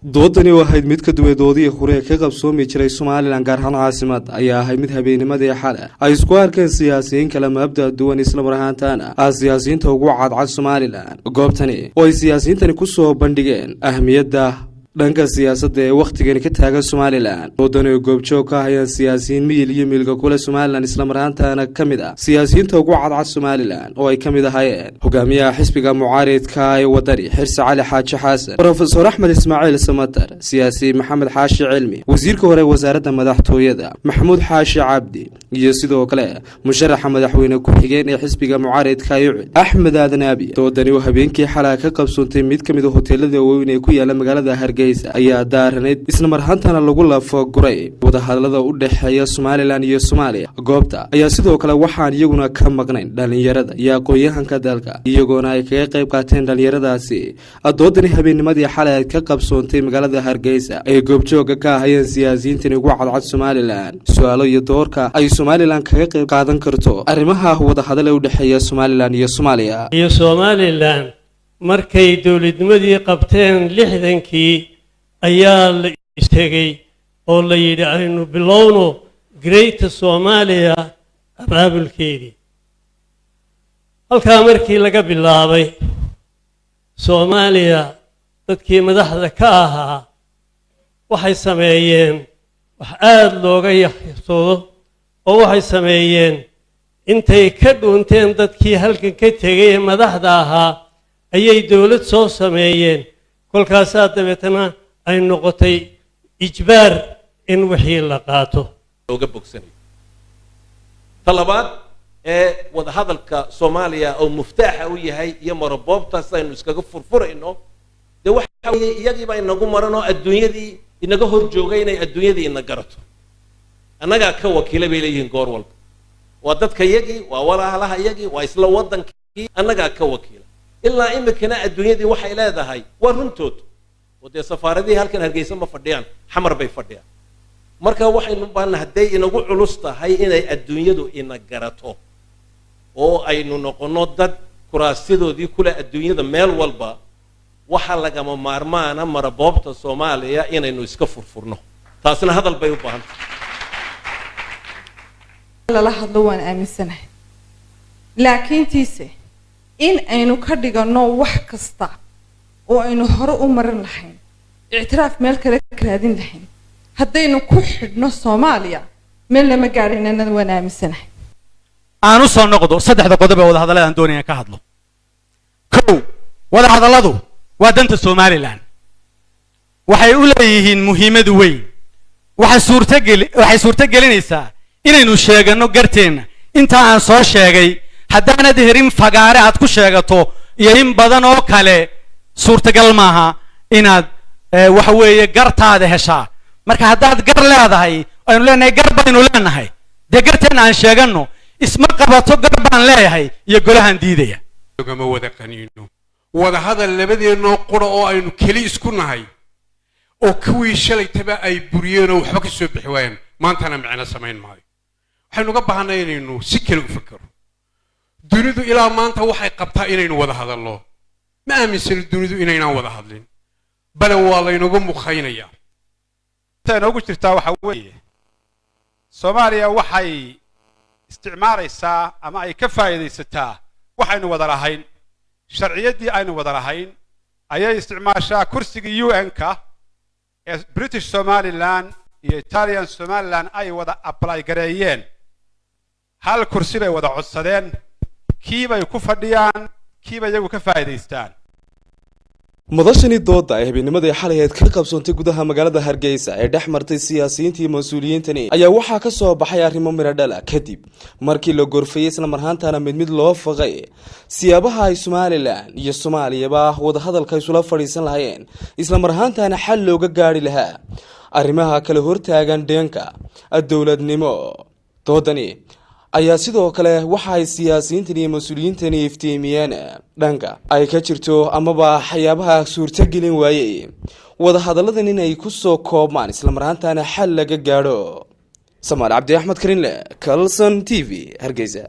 doodani waxayd mid ka duwan doodii hore ka qabsoomi jiray Soomaaliland gaar ahaan caasimada ayaa ahayd mid habeennimadii xalay ay isku arkeen siyaasiyiin kala mabda duwan isla mar ahaantaana siyaasiyiinta ugu cadcad Soomaaliland goobtani oo ay siyaasiyiintani ku soo bandhigeen ahmiyadda dhanka siyaasadda ee waqtigan ka taagan Soomaaliland doodani goobjoog ka hayaan siyaasiyiin miyil iyo milka kula Soomaaliland isla mar ahaantaana kamid ah siyaasiyiinta ugu cadcad Soomaaliland oo ay kamid ahaayeen hogaamiyaha xisbiga mucaaridka ee wadani Xirsi Cali Xaaji Xasan Professor Axmed Ismaaciil Samatar siyaasi Maxamed Xaashi Cilmi wasiirka hore wasaaradda madaxtooyada Maxamuud Xaashi Cabdi iyo sidoo kale musharaxa madaxweyne ku xigeen ee xisbiga mucaaridka Axmed Aadan Abi doodani habeenkii xalay ka qabsoontay mid kamid ah hoteelada weyn ee ku yaala magaalada ayaa daaranayd isla marhaantana lagu lafaguray wadahadalada u dhaxeeya Soomaaliland iyo Soomaaliya goobta ayaa sidoo kale waxaan iyaguna ka maqnayn dhalinyarada iyo aqoonyahanka dalka iyagoona ay kaga qayb qaateen dhalinyaradaasi doodani habeennimadii xalay ka qabsoontay magaalada Hargeysa ee goobjooga ka hayeen siyaasiyiinta ugu cadcad Soomaaliland su'aalo iyo doorka ay Soomaaliland kaga qayb qaadan karto arrimaha wadahadalada u dhaxeeya Soomaaliland iyo Soomaaliya iyo Soomaaliland markay dawladnimadii qabteen 60kii ayaa la istegay oo la yidhi aynu bilowno Great Soomaaliya abaabulkeedii halkaa markii laga bilaabay Soomaaliya dadkii madaxda ka ahaa waxay sameeyeen wax aad looga yaxsoodo oo waxay sameeyeen intay ka dhuunteen dadkii halkan ka tegay madaxda ahaa ayay dawlad soo sameeyeen kolkaas dabeetana ay noqotay ijbaar in wixii la qaato uga bogsanay talabaad ee wada hadalka Soomaaliya oo muftaaxa u yahay iyo maraboobtaas aynu iskaga furfurayno de waxa iyagii baa inagu marano adduunyadii inaga hor joogay inay adduunyadii ina garato annaga ka wakiilay bay leeyihiin goor walba waa dadka iyagii waa walaalaha iyagii waa isla wadankii annaga ka wakiilay ilaa imikana adduunyadii waxay leedahay waa runtood ودي سفاردي هل كان هرجيسان ما فديان حمر بي فديان marka waxaynu baan haday inagu culustahay inay adduunyadu ina garato oo aynu noqono dad kuraastidoodii kula adduunyada meel walba waxa laga maarmaana maraboobta Soomaaliya inaynu iska furfurno taasina hadal bay u baahan la hadlo waan aaminsanahay laakiin tiise in aynu ka dhigano wax kasta oo aynu hore u marin lahayn اعتراف meel kale ka raadin lahayn hadaynu ku xidhno Soomaaliya meel lama gaarinana waan aaminsanahay aanu soo noqdo saddexda qodob ee wada hadalada doonayaan ka hadlo kow wada hadaladu waa danta Soomaaliland waxay u leeyihiin muhiimad weyn waxay suurtagelinaysaa inaynu sheegano garteena inta aan soo sheegay haddaanad herin fagaare aad ku sheegato iyo in badan oo kale suurtagal maaha inaad waxa weeye gartaada heshaa marka haddaad gar leedahay aynu leenahay gar baynu leenahay dee garteen aan sheegano isma qabato gar baan leeyahay iyo golahan diidaya gama wada qaniino wada hadal labadeennoo qura oo aynu keli isku nahay oo kuwii shalay taba ay buriyeen oo waxba ka soo bixi waayeen maantana macna samayn maayo waxaynu uga baahnaa inaynu si kale u fakaro dunidu ilaa maanta waxay qabtaa inaynu wada hadalno ma aaminsan dunidu inaynaan wada hadlin bal waa la inagu muqaynaya tan ugu jirtaa waxa weeye Soomaaliya waxay isticmaalaysaa ama ay ka faa'iideysataa waxaynu wada lahayn sharciyadii aynu wada lahayn ayay isticmaashaa kursiga UN-ka ee British Somaliland iyo Italian Somaliland ay wada apply gareeyeen hal kursi bay wada codsadeen kiibay ku fadhiyaan kiiba iyagu ka faa'iideystaan madashani dooda ay habeennimadii xalay ka qabsoontay gudaha magaalada Hargeysa ee dhaxmartay siyaasiyiinta iyo mas'uuliyiintani ayaa waxa ka soo baxay arrimo miradhala kadib markii la gorfayay isla marhaantana mid loo faqay siyaabaha ay Soomaaliland iyo Soomaaliyaba wada hadalka isula fadhiisan lahaayeen isla marhaantana xal looga gaari lahaa arrimaha kala hortaagan dhanka dawladnimo doodani ayaa sidoo kale waxa ay siyaasiyiinta iyo mas'uuliyiinta iftiimiyeen dhanka ay ka jirto amaba waxyaabaha suurtagelin waayay wada hadaladan inay ku soo koobmaan isla marhaantana xal laga gaaro Samaal Cabdi Axmed Karinle Kalson TV Hargeysa